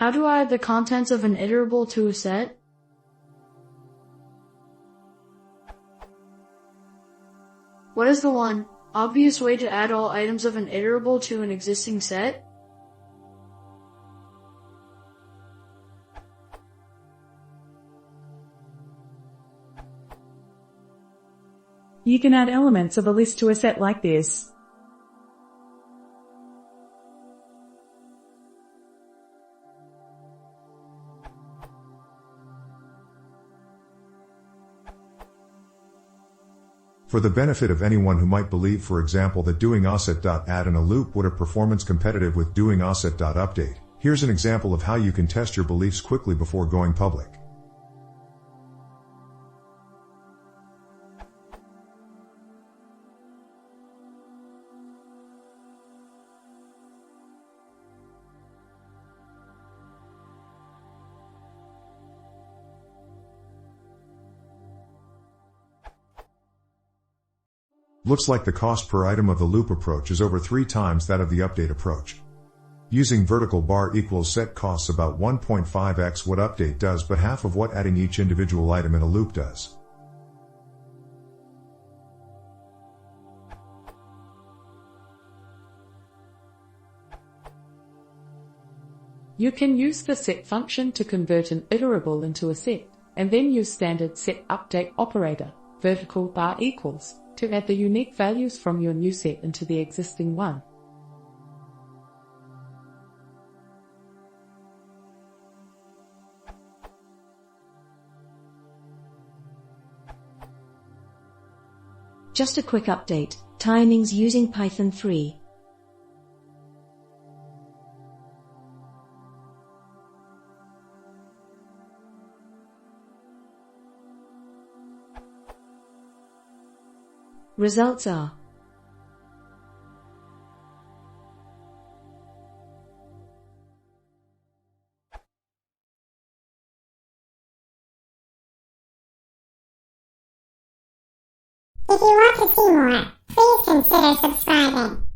How do I add the contents of an iterable to a set? What is the one obvious way to add all items of an iterable to an existing set? You can add elements of a list to a set like this. For the benefit of anyone who might believe, for example, that doing offset.add in a loop would have performance competitive with doing offset.update, here's an example of how you can test your beliefs quickly before going public. Looks like the cost per item of the loop approach is over 3 times that of the update approach. Using vertical bar equals set costs about 1.5x what update does, but half of what adding each individual item in a loop does. You can use the set function to convert an iterable into a set, and then use standard set update operator, vertical bar equals, to add the unique values from your new set into the existing one. Just a quick update, timings using Python 3. Results are If you want to see more, please consider subscribing.